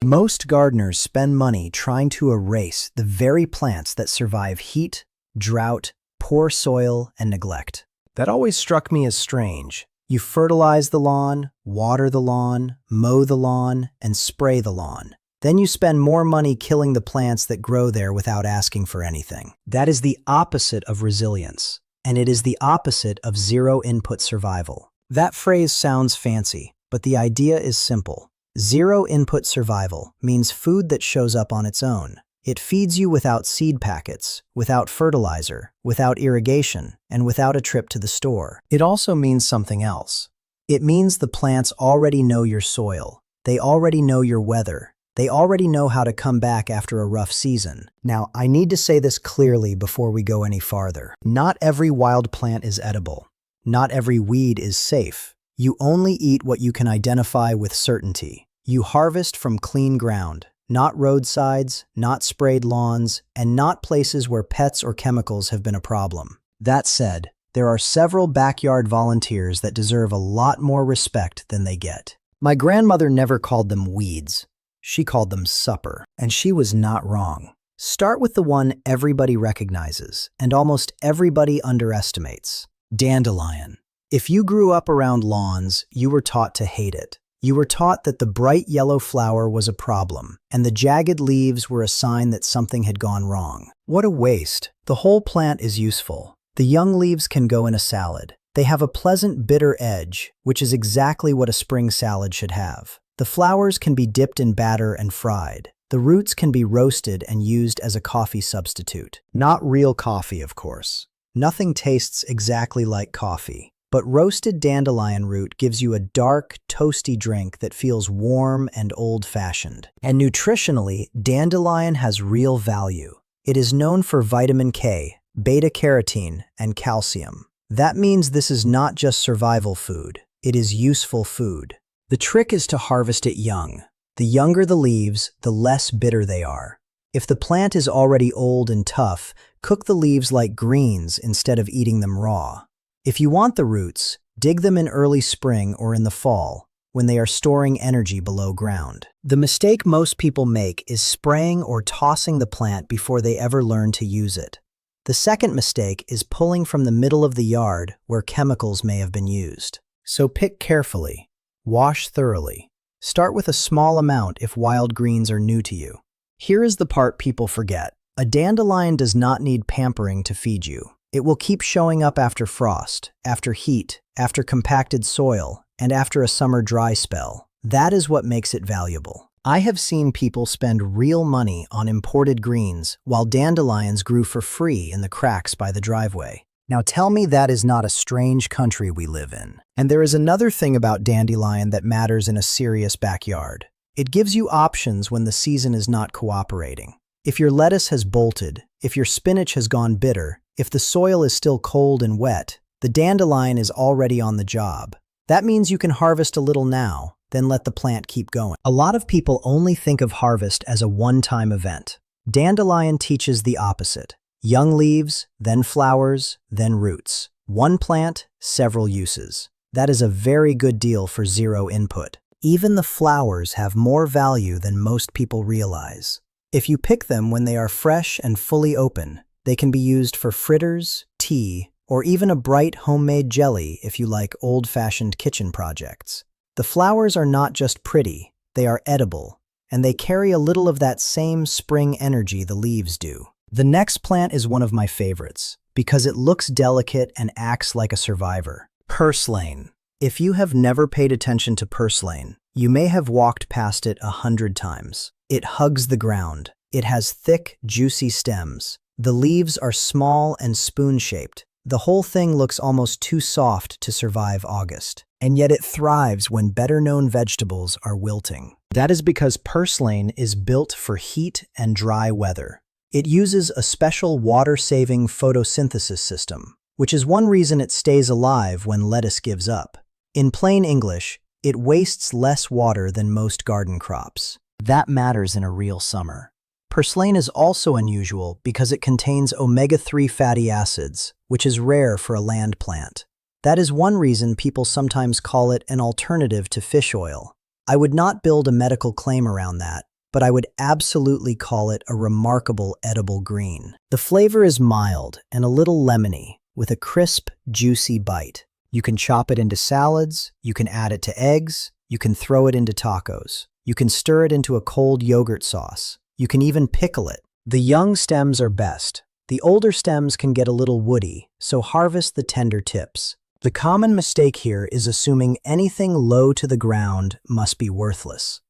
Most gardeners spend money trying to erase the very plants that survive heat, drought, poor soil, and neglect. That always struck me as strange. You fertilize the lawn, water the lawn, mow the lawn, and spray the lawn. Then you spend more money killing the plants that grow there without asking for anything. That is the opposite of resilience, and it is the opposite of zero-input survival. That phrase sounds fancy, but the idea is simple. Zero-input survival means food that shows up on its own. It feeds you without seed packets, without fertilizer, without irrigation, and without a trip to the store. It also means something else. It means the plants already know your soil. They already know your weather. They already know how to come back after a rough season. Now, I need to say this clearly before we go any farther. Not every wild plant is edible. Not every weed is safe. You only eat what you can identify with certainty. You harvest from clean ground, not roadsides, not sprayed lawns, and not places where pets or chemicals have been a problem. That said, there are several backyard volunteers that deserve a lot more respect than they get. My grandmother never called them weeds. She called them supper, and she was not wrong. Start with the one everybody recognizes and almost everybody underestimates: dandelion. If you grew up around lawns, you were taught to hate it. You were taught that the bright yellow flower was a problem, and the jagged leaves were a sign that something had gone wrong. What a waste. The whole plant is useful. The young leaves can go in a salad. They have a pleasant bitter edge, which is exactly what a spring salad should have. The flowers can be dipped in batter and fried. The roots can be roasted and used as a coffee substitute. Not real coffee, of course. Nothing tastes exactly like coffee. But roasted dandelion root gives you a dark, toasty drink that feels warm and old-fashioned. And nutritionally, dandelion has real value. It is known for vitamin K, beta-carotene, and calcium. That means this is not just survival food. It is useful food. The trick is to harvest it young. The younger the leaves, the less bitter they are. If the plant is already old and tough, cook the leaves like greens instead of eating them raw. If you want the roots, dig them in early spring or in the fall, when they are storing energy below ground. The mistake most people make is spraying or tossing the plant before they ever learn to use it. The second mistake is pulling from the middle of the yard where chemicals may have been used. So pick carefully. Wash thoroughly. Start with a small amount if wild greens are new to you. Here is the part people forget. A dandelion does not need pampering to feed you. It will keep showing up after frost, after heat, after compacted soil, and after a summer dry spell. That is what makes it valuable. I have seen people spend real money on imported greens while dandelions grew for free in the cracks by the driveway. Now tell me that is not a strange country we live in. And there is another thing about dandelion that matters in a serious backyard. It gives you options when the season is not cooperating. If your lettuce has bolted, if your spinach has gone bitter, if the soil is still cold and wet, the dandelion is already on the job. That means you can harvest a little now, then let the plant keep going. A lot of people only think of harvest as a one-time event. Dandelion teaches the opposite. Young leaves, then flowers, then roots. One plant, several uses. That is a very good deal for zero input. Even the flowers have more value than most people realize. If you pick them when they are fresh and fully open, they can be used for fritters, tea, or even a bright homemade jelly if you like old-fashioned kitchen projects. The flowers are not just pretty, they are edible, and they carry a little of that same spring energy the leaves do. The next plant is one of my favorites, because it looks delicate and acts like a survivor. Purslane. If you have never paid attention to purslane, you may have walked past it 100 times. It hugs the ground. It has thick, juicy stems. The leaves are small and spoon-shaped. The whole thing looks almost too soft to survive August. And yet it thrives when better-known vegetables are wilting. That is because purslane is built for heat and dry weather. It uses a special water-saving photosynthesis system, which is one reason it stays alive when lettuce gives up. In plain English, it wastes less water than most garden crops. That matters in a real summer. Purslane is also unusual because it contains omega-3 fatty acids, which is rare for a land plant. That is one reason people sometimes call it an alternative to fish oil. I would not build a medical claim around that, but I would absolutely call it a remarkable edible green. The flavor is mild and a little lemony, with a crisp, juicy bite. You can chop it into salads, you can add it to eggs, you can throw it into tacos, you can stir it into a cold yogurt sauce, you can even pickle it. The young stems are best. The older stems can get a little woody, so harvest the tender tips. The common mistake here is assuming anything low to the ground must be worthless.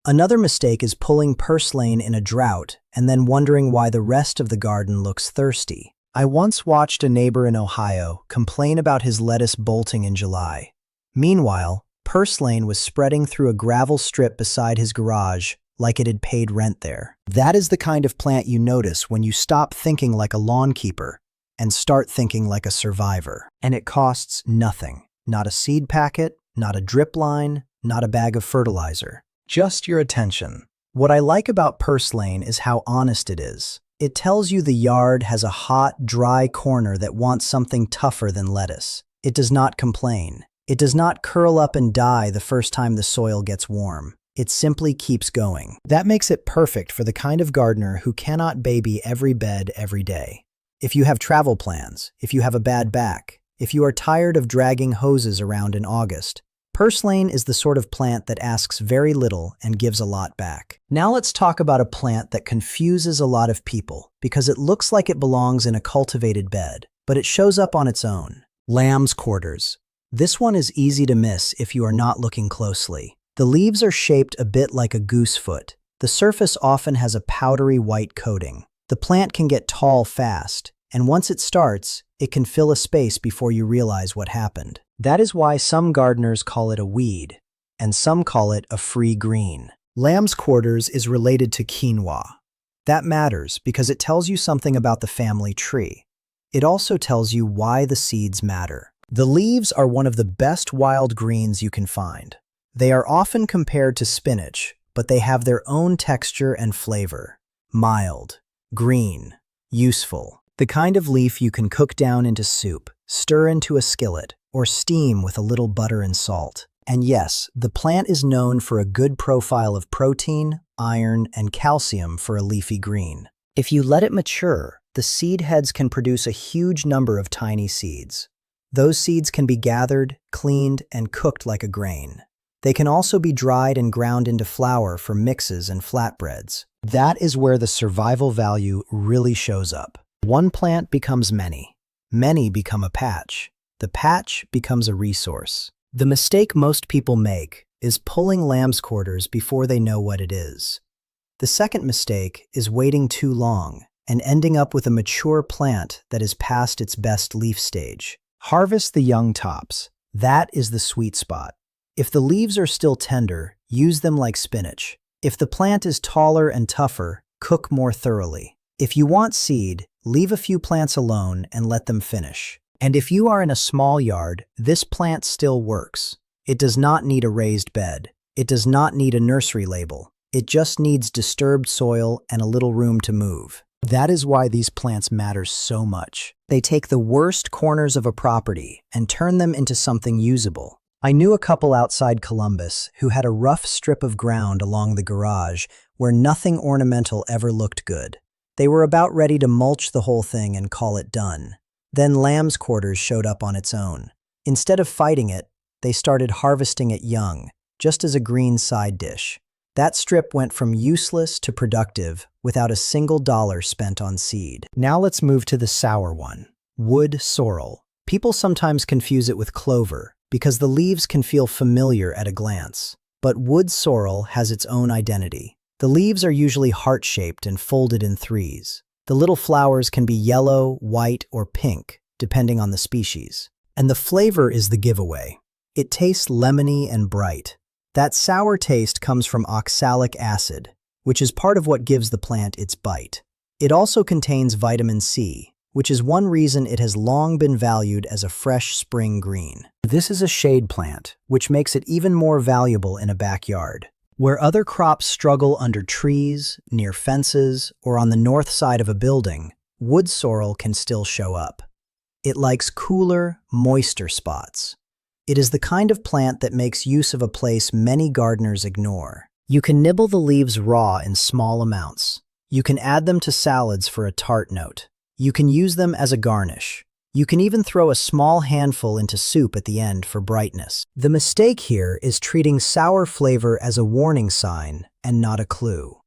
Another mistake is pulling purslane in a drought and then wondering why the rest of the garden looks thirsty. I once watched a neighbor in Ohio complain about his lettuce bolting in July. Meanwhile, purslane was spreading through a gravel strip beside his garage like it had paid rent there. That is the kind of plant you notice when you stop thinking like a lawn keeper and start thinking like a survivor. And it costs nothing. Not a seed packet, not a drip line, not a bag of fertilizer. Just your attention. What I like about purslane is how honest it is. It tells you the yard has a hot, dry corner that wants something tougher than lettuce. It does not complain. It does not curl up and die the first time the soil gets warm. It simply keeps going. That makes it perfect for the kind of gardener who cannot baby every bed every day. If you have travel plans, if you have a bad back, if you are tired of dragging hoses around in August, purslane is the sort of plant that asks very little and gives a lot back. Now let's talk about a plant that confuses a lot of people because it looks like it belongs in a cultivated bed, but it shows up on its own. Lamb's quarters. This one is easy to miss if you are not looking closely. The leaves are shaped a bit like a goose foot. The surface often has a powdery white coating. The plant can get tall fast, and once it starts, it can fill a space before you realize what happened. That is why some gardeners call it a weed, and some call it a free green. Lamb's quarters is related to quinoa. That matters because it tells you something about the family tree. It also tells you why the seeds matter. The leaves are one of the best wild greens you can find. They are often compared to spinach, but they have their own texture and flavor. Mild, green, useful. The kind of leaf you can cook down into soup, stir into a skillet, or steam with a little butter and salt. And yes, the plant is known for a good profile of protein, iron, and calcium for a leafy green. If you let it mature, the seed heads can produce a huge number of tiny seeds. Those seeds can be gathered, cleaned, and cooked like a grain. They can also be dried and ground into flour for mixes and flatbreads. That is where the survival value really shows up. One plant becomes many. Many become a patch. The patch becomes a resource. The mistake most people make is pulling lamb's quarters before they know what it is. The second mistake is waiting too long and ending up with a mature plant that is past its best leaf stage. Harvest the young tops. That is the sweet spot. If the leaves are still tender, use them like spinach. If the plant is taller and tougher, cook more thoroughly. If you want seed, leave a few plants alone and let them finish. And if you are in a small yard, this plant still works. It does not need a raised bed. It does not need a nursery label. It just needs disturbed soil and a little room to move. That is why these plants matter so much. They take the worst corners of a property and turn them into something usable. I knew a couple outside Columbus who had a rough strip of ground along the garage where nothing ornamental ever looked good. They were about ready to mulch the whole thing and call it done. Then lamb's quarters showed up on its own. Instead of fighting it, they started harvesting it young, just as a green side dish. That strip went from useless to productive without a single dollar spent on seed. Now let's move to the sour one, wood sorrel. People sometimes confuse it with clover because the leaves can feel familiar at a glance. But wood sorrel has its own identity. The leaves are usually heart-shaped and folded in threes. The little flowers can be yellow, white, or pink, depending on the species. And the flavor is the giveaway. It tastes lemony and bright. That sour taste comes from oxalic acid, which is part of what gives the plant its bite. It also contains vitamin C, which is one reason it has long been valued as a fresh spring green. This is a shade plant, which makes it even more valuable in a backyard. Where other crops struggle under trees, near fences, or on the north side of a building, wood sorrel can still show up. It likes cooler, moister spots. It is the kind of plant that makes use of a place many gardeners ignore. You can nibble the leaves raw in small amounts. You can add them to salads for a tart note. You can use them as a garnish. You can even throw a small handful into soup at the end for brightness. The mistake here is treating sour flavor as a warning sign and not a clue.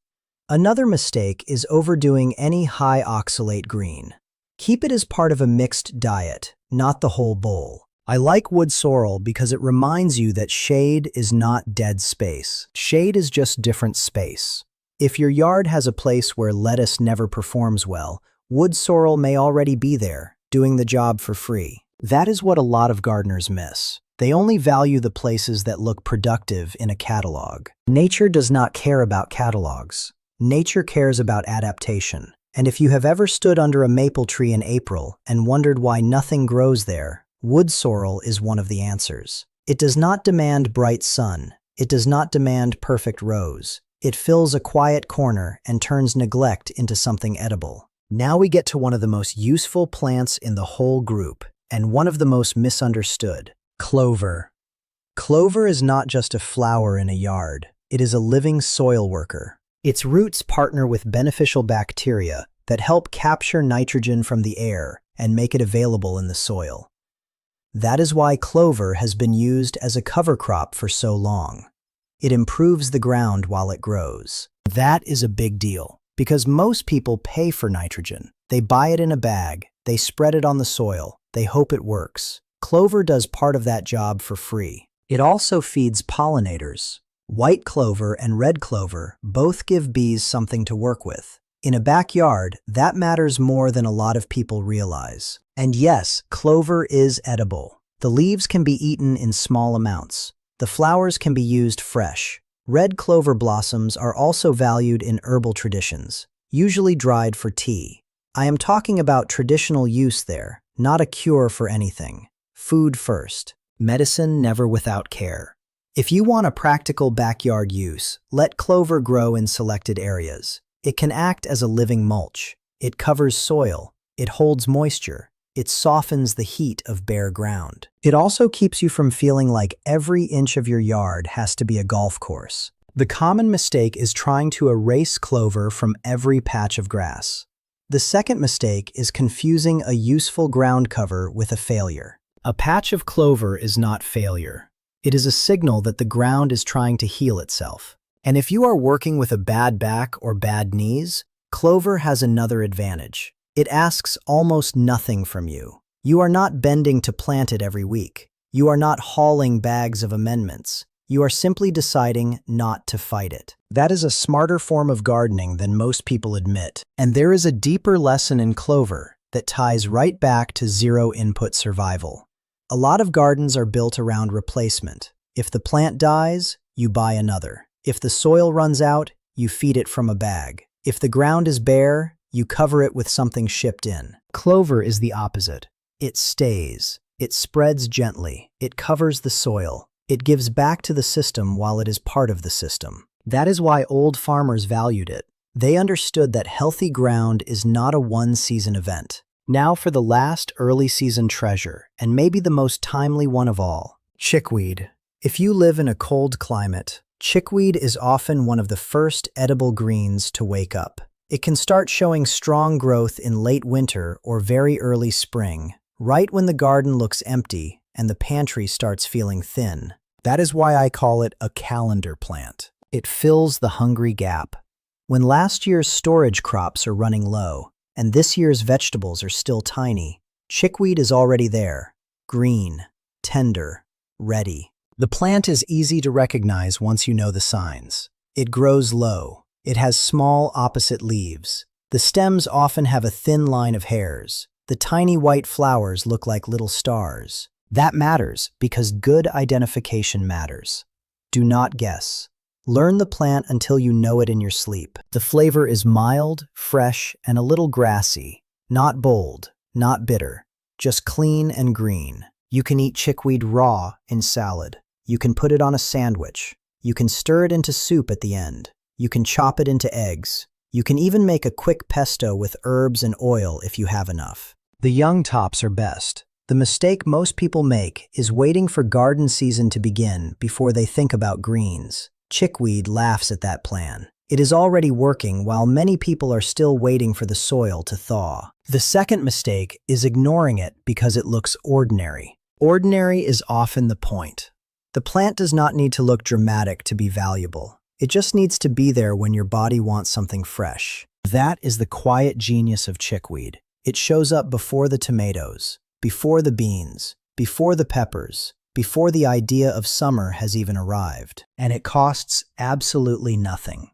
Another mistake is overdoing any high oxalate green. Keep it as part of a mixed diet, not the whole bowl. I like wood sorrel because it reminds you that shade is not dead space. Shade is just different space. If your yard has a place where lettuce never performs well, wood sorrel may already be there, doing the job for free. That is what a lot of gardeners miss. They only value the places that look productive in a catalog. Nature does not care about catalogs. Nature cares about adaptation. And if you have ever stood under a maple tree in April and wondered why nothing grows there, wood sorrel is one of the answers. It does not demand bright sun. It does not demand perfect rows. It fills a quiet corner and turns neglect into something edible. Now we get to one of the most useful plants in the whole group, and one of the most misunderstood: clover. Clover is not just a flower in a yard. It is a living soil worker. Its roots partner with beneficial bacteria that help capture nitrogen from the air and make it available in the soil. That is why clover has been used as a cover crop for so long. It improves the ground while it grows. That is a big deal, because most people pay for nitrogen. They buy it in a bag, they spread it on the soil, they hope it works. Clover does part of that job for free. It also feeds pollinators. White clover and red clover both give bees something to work with. In a backyard, that matters more than a lot of people realize. And yes, clover is edible. The leaves can be eaten in small amounts. The flowers can be used fresh. Red clover blossoms are also valued in herbal traditions, usually dried for tea. I am talking about traditional use there, not a cure for anything. Food first. Medicine never without care. If you want a practical backyard use, let clover grow in selected areas. It can act as a living mulch. It covers soil. It holds moisture. It softens the heat of bare ground. It also keeps you from feeling like every inch of your yard has to be a golf course. The common mistake is trying to erase clover from every patch of grass. The second mistake is confusing a useful ground cover with a failure. A patch of clover is not failure. It is a signal that the ground is trying to heal itself. And if you are working with a bad back or bad knees, clover has another advantage. It asks almost nothing from you. You are not bending to plant it every week. You are not hauling bags of amendments. You are simply deciding not to fight it. That is a smarter form of gardening than most people admit. And there is a deeper lesson in clover that ties right back to zero-input survival. A lot of gardens are built around replacement. If the plant dies, you buy another. If the soil runs out, you feed it from a bag. If the ground is bare, you cover it with something shipped in. Clover is the opposite. It stays. It spreads gently. It covers the soil. It gives back to the system while it is part of the system. That is why old farmers valued it. They understood that healthy ground is not a one-season event. Now for the last early season treasure, and maybe the most timely one of all: chickweed. If you live in a cold climate, chickweed is often one of the first edible greens to wake up. It can start showing strong growth in late winter or very early spring, right when the garden looks empty and the pantry starts feeling thin. That is why I call it a calendar plant. It fills the hungry gap. When last year's storage crops are running low, and this year's vegetables are still tiny, chickweed is already there, green, tender, ready. The plant is easy to recognize once you know the signs. It grows low. It has small opposite leaves. The stems often have a thin line of hairs. The tiny white flowers look like little stars. That matters because good identification matters. Do not guess. Learn the plant until you know it in your sleep. The flavor is mild, fresh, and a little grassy. Not bold, not bitter, just clean and green. You can eat chickweed raw in salad. You can put it on a sandwich. You can stir it into soup at the end. You can chop it into eggs. You can even make a quick pesto with herbs and oil if you have enough. The young tops are best. The mistake most people make is waiting for garden season to begin before they think about greens. Chickweed laughs at that plan. It is already working while many people are still waiting for the soil to thaw. The second mistake is ignoring it because it looks ordinary. Ordinary is often the point. The plant does not need to look dramatic to be valuable. It just needs to be there when your body wants something fresh. That is the quiet genius of chickweed. It shows up before the tomatoes, before the beans, before the peppers, before the idea of summer has even arrived. And it costs absolutely nothing.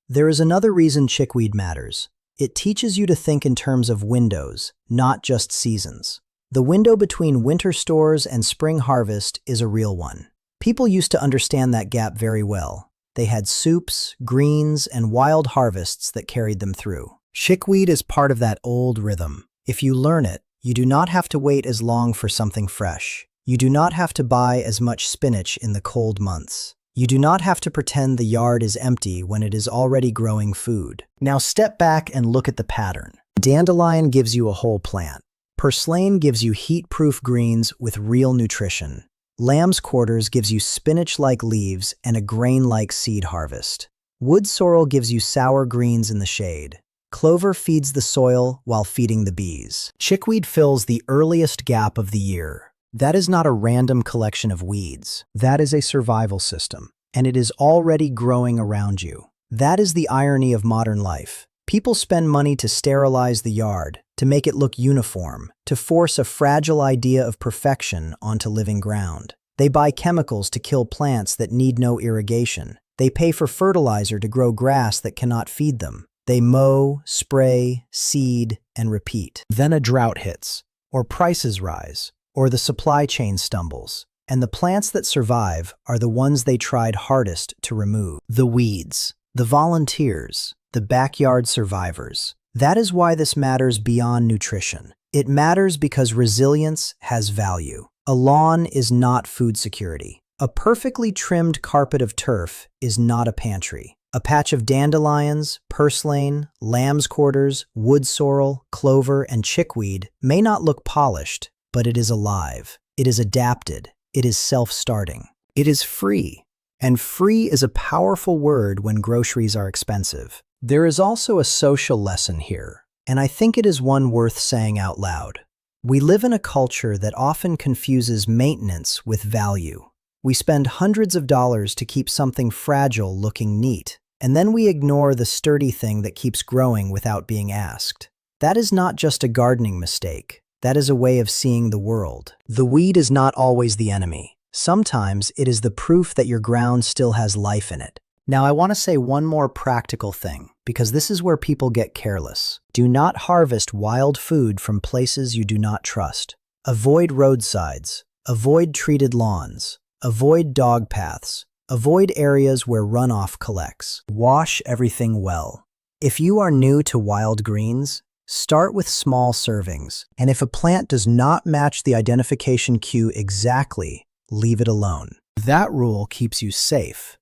There is another reason chickweed matters. It teaches you to think in terms of windows, not just seasons. The window between winter stores and spring harvest is a real one. People used to understand that gap very well. They had soups, greens, and wild harvests that carried them through. Chickweed is part of that old rhythm. If you learn it, you do not have to wait as long for something fresh. You do not have to buy as much spinach in the cold months. You do not have to pretend the yard is empty when it is already growing food. Now step back and look at the pattern. Dandelion gives you a whole plant. Purslane gives you heat-proof greens with real nutrition. Lamb's quarters gives you spinach-like leaves and a grain-like seed harvest. Wood sorrel gives you sour greens in the shade. Clover feeds the soil while feeding the bees. Chickweed fills the earliest gap of the year. That is not a random collection of weeds. That is a survival system, and it is already growing around you. That is the irony of modern life. People spend money to sterilize the yard, to make it look uniform, to force a fragile idea of perfection onto living ground. They buy chemicals to kill plants that need no irrigation. They pay for fertilizer to grow grass that cannot feed them. They mow, spray, seed, and repeat. Then a drought hits, or prices rise, or the supply chain stumbles, and the plants that survive are the ones they tried hardest to remove. The weeds, the volunteers, the backyard survivors. That is why this matters beyond nutrition. It matters because resilience has value. A lawn is not food security. A perfectly trimmed carpet of turf is not a pantry. A patch of dandelions, purslane, lamb's quarters, wood sorrel, clover, and chickweed may not look polished, but it is alive. It is adapted. It is self-starting. It is free. And free is a powerful word when groceries are expensive. There is also a social lesson here, and I think it is one worth saying out loud. We live in a culture that often confuses maintenance with value. We spend hundreds of dollars to keep something fragile looking neat, and then we ignore the sturdy thing that keeps growing without being asked. That is not just a gardening mistake. That is a way of seeing the world. The weed is not always the enemy. Sometimes it is the proof that your ground still has life in it. Now I want to say one more practical thing, because this is where people get careless. Do not harvest wild food from places you do not trust. Avoid roadsides. Avoid treated lawns. Avoid dog paths. Avoid areas where runoff collects. Wash everything well. If you are new to wild greens, start with small servings, and if a plant does not match the identification cue exactly, leave it alone. That rule keeps you safe.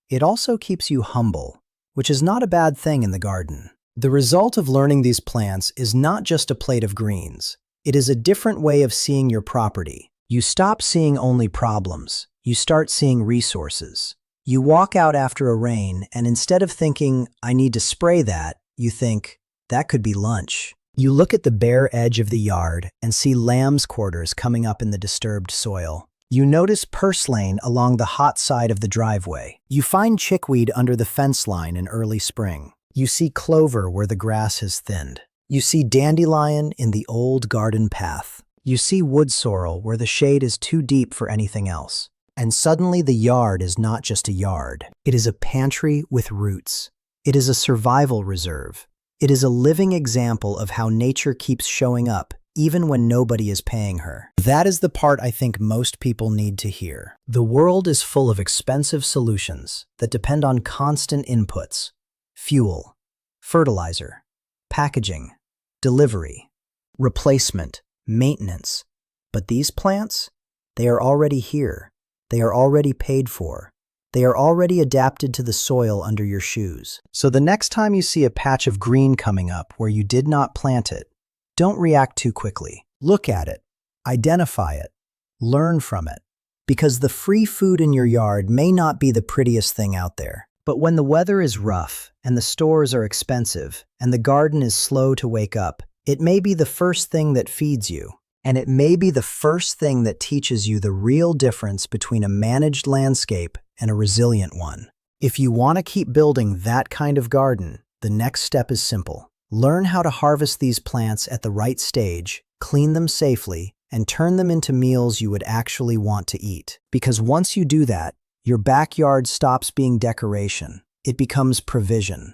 It also keeps you humble, which is not a bad thing in the garden. The result of learning these plants is not just a plate of greens. It is a different way of seeing your property. You stop seeing only problems. You start seeing resources. You walk out after a rain, and instead of thinking, I need to spray that, you think, that could be lunch. You look at the bare edge of the yard and see lamb's quarters coming up in the disturbed soil. You notice purslane along the hot side of the driveway. You find chickweed under the fence line in early spring. You see clover where the grass has thinned. You see dandelion in the old garden path. You see wood sorrel where the shade is too deep for anything else. And suddenly the yard is not just a yard. It is a pantry with roots. It is a survival reserve. It is a living example of how nature keeps showing up, even when nobody is paying her. That is the part I think most people need to hear. The world is full of expensive solutions that depend on constant inputs: fuel, fertilizer, packaging, delivery, replacement, maintenance. But these plants, they are already here. They are already paid for. They are already adapted to the soil under your shoes. So the next time you see a patch of green coming up where you did not plant it, don't react too quickly. Look at it, identify it, learn from it, because the free food in your yard may not be the prettiest thing out there. But when the weather is rough, and the stores are expensive, and the garden is slow to wake up, it may be the first thing that feeds you. And it may be the first thing that teaches you the real difference between a managed landscape and a resilient one. If you want to keep building that kind of garden, the next step is simple. Learn how to harvest these plants at the right stage, clean them safely, and turn them into meals you would actually want to eat. Because once you do that, your backyard stops being decoration. It becomes provision.